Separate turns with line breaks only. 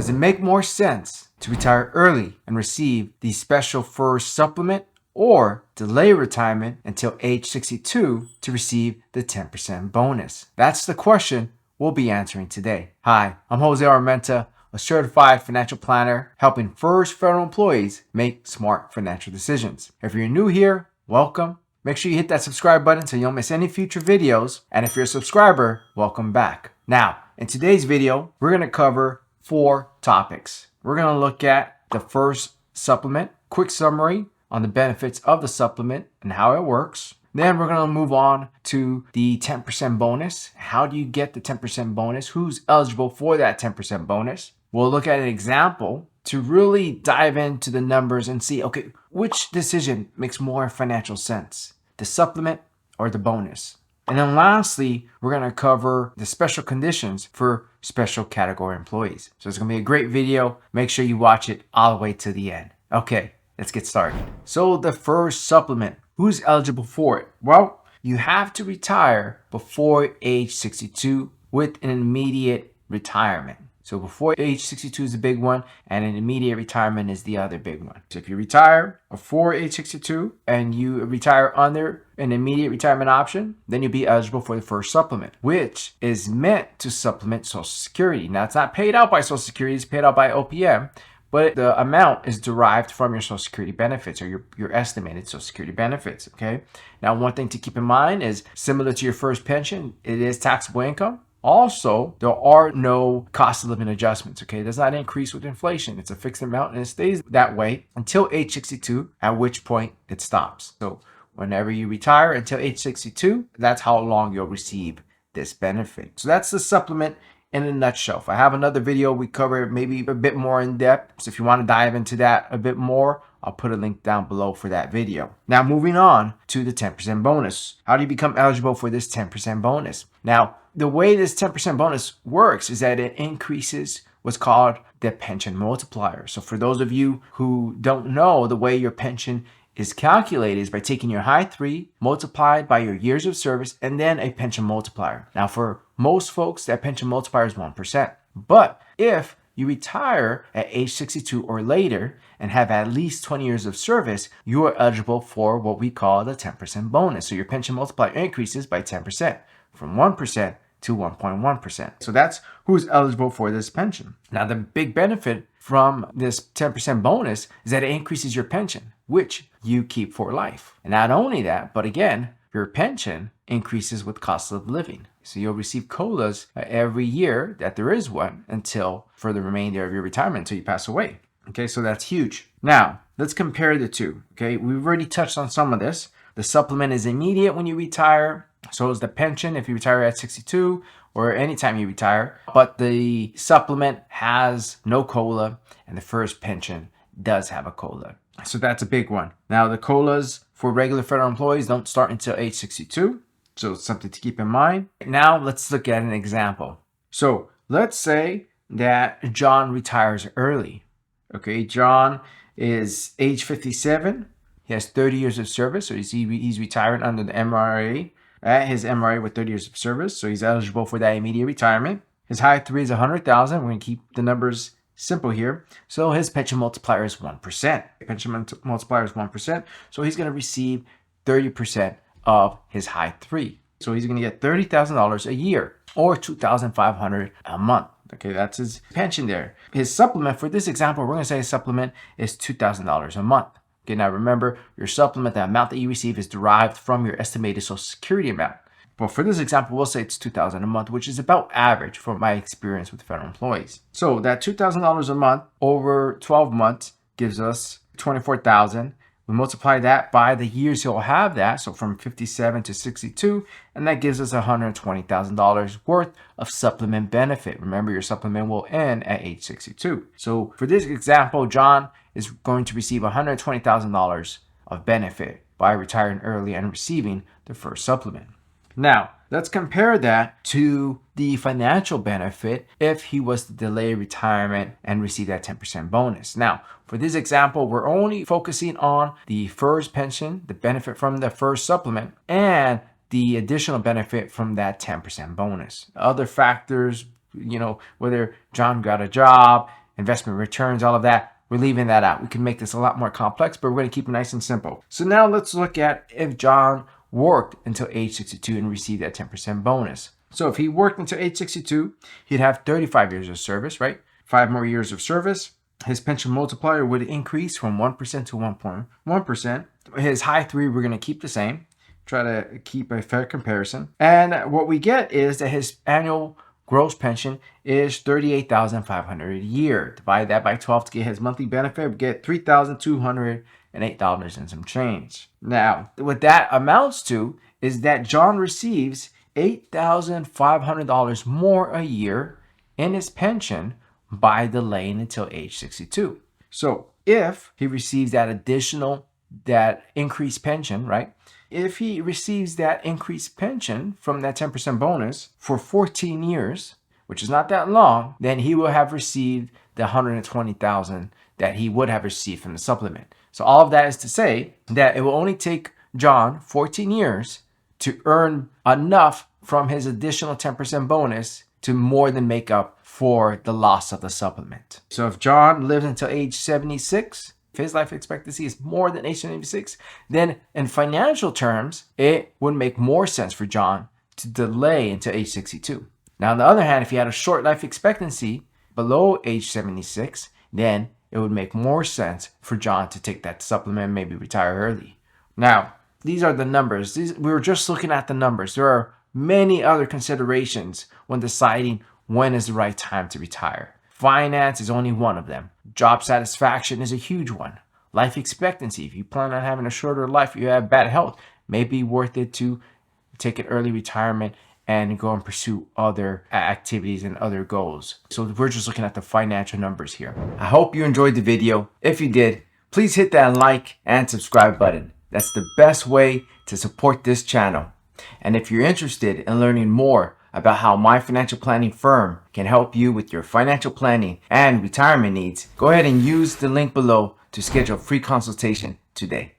Does it make more sense to retire early and receive the special FERS supplement, or delay retirement until age 62 to receive the 10% bonus? That's the question we'll be answering today. Hi, I'm Jose Armenta, a certified financial planner helping FERS federal employees make smart financial decisions. If you're new here, welcome. Make sure you hit that subscribe button so you don't miss any future videos. And if you're a subscriber, welcome back. Now, in today's video, we're going to cover 4 topics. We're going to look at the FERS supplement, quick summary on the benefits of the supplement and how it works. Then we're going to move on to the 10% bonus. How do you get the 10% bonus? Who's eligible for that 10% bonus? We'll look at an example to really dive into the numbers and see, okay, which decision makes more financial sense, the supplement or the bonus? And then lastly, we're going to cover the special conditions for special category employees. So it's going to be a great video. Make sure you watch it all the way to the end. Okay, let's get started. So the FERS supplement, who's eligible for it? Well, you have to retire before age 62 with an immediate retirement. So before age 62 is the big one, and an immediate retirement is the other big one. So if you retire before age 62 and you retire under an immediate retirement option, then you'll be eligible for the FERS supplement, which is meant to supplement Social Security. Now, it's not paid out by Social Security, it's paid out by OPM, but the amount is derived from your Social Security benefits, or your estimated Social Security benefits, okay? Now, one thing to keep in mind is, similar to your FERS pension, it is taxable income. Also, there are no cost of living adjustments, okay? It does not increase with inflation. It's a fixed amount, and it stays that way until age 62, at which point it stops. So whenever you retire until age 62, that's how long you'll receive this benefit. So that's the supplement in a nutshell. If I have another video, we cover maybe a bit more in depth. So if you want to dive into that a bit more, I'll put a link down below for that video. Now, moving on to the 10% bonus. How do you become eligible for this 10% bonus? Now, the way this 10% bonus works is that it increases what's called the pension multiplier. So for those of you who don't know, the way your pension is calculated is by taking your high 3 multiplied by your years of service and then a pension multiplier. Now, for most folks, that pension multiplier is 1%. But if you retire at age 62 or later and have at least 20 years of service, you are eligible for what we call the 10% bonus. So your pension multiplier increases by 10%, from 1% to 1.1%. So that's who's eligible for this pension. Now, the big benefit from this 10% bonus is that it increases your pension, which you keep for life. And not only that, but again, your pension increases with cost of living. So you'll receive COLAs every year that there is one until for the remainder of your retirement until you pass away. Okay, so that's huge. Now, let's compare the two. Okay, we've already touched on some of this. The supplement is immediate when you retire. So is the pension if you retire at 62 or anytime you retire. But the supplement has no COLA, and the FERS pension does have a COLA. So that's a big one. Now, the COLAs for regular federal employees don't start until age 62. So it's something to keep in mind. Now, let's look at an example. So let's say that John retires early. Okay, John is age 57. He has 30 years of service. So he's retiring under the MRA. At his MRA with 30 years of service. So he's eligible for that immediate retirement. His high 3 is 100,000. We're going to keep the numbers simple here. So his pension multiplier is 1%. Pension multiplier is 1%. So he's going to receive 30% of his high 3. So he's going to get $30,000 a year, or $2,500 a month. Okay, that's his pension there. His supplement, for this example, we're going to say his supplement is $2,000 a month. Okay, now remember, your supplement, the amount that you receive is derived from your estimated Social Security amount. But for this example, we'll say it's $2,000 a month, which is about average from my experience with federal employees. So that $2,000 a month over 12 months gives us $24,000. We multiply that by the years he'll have that, so from 57 to 62, and that gives us $120,000 worth of supplement benefit. Remember, your supplement will end at age 62. So for this example, John is going to receive $120,000 of benefit by retiring early and receiving the FERS supplement. Now, let's compare that to the financial benefit if he was to delay retirement and receive that 10% bonus. Now, for this example, we're only focusing on the FERS pension, the benefit from the FERS supplement, and the additional benefit from that 10% bonus. Other factors, whether John got a job, investment returns, all of that. We're leaving that out. We can make this a lot more complex, but we're going to keep it nice and simple. So now let's look at if John worked until age 62 and received that 10% bonus. So if he worked until age 62, he'd have 35 years of service, right? 5 more years of service. His pension multiplier would increase from 1% to 1.1%. His high 3, we're going to keep the same. Try to keep a fair comparison. And what we get is that his annual gross pension is $38,500 a year. Divide that by 12 to get his monthly benefit. We get $3,208 and some change. Now, what that amounts to is that John receives $8,500 more a year in his pension by delaying until age 62. So if he receives that increased pension, right? If he receives that increased pension from that 10% bonus for 14 years, which is not that long, then he will have received the $120,000 that he would have received from the supplement. So all of that is to say that it will only take John 14 years to earn enough from his additional 10% bonus to more than make up for the loss of the supplement. So if John lives until age 76, if his life expectancy is more than age 76, then in financial terms, it would make more sense for John to delay until age 62. Now, on the other hand, if he had a short life expectancy below age 76, then it would make more sense for John to take that supplement and maybe retire early. Now, these are the numbers. We were just looking at the numbers. There are many other considerations when deciding when is the right time to retire. Finance is only one of them. Job satisfaction is a huge one. Life expectancy, if you plan on having a shorter life, you have bad health, may be worth it to take an early retirement and go and pursue other activities and other goals. So we're just looking at the financial numbers here. I hope you enjoyed the video. If you did, please hit that like and subscribe button. That's the best way to support this channel. And if you're interested in learning more about how my financial planning firm can help you with your financial planning and retirement needs, go ahead and use the link below to schedule a free consultation today.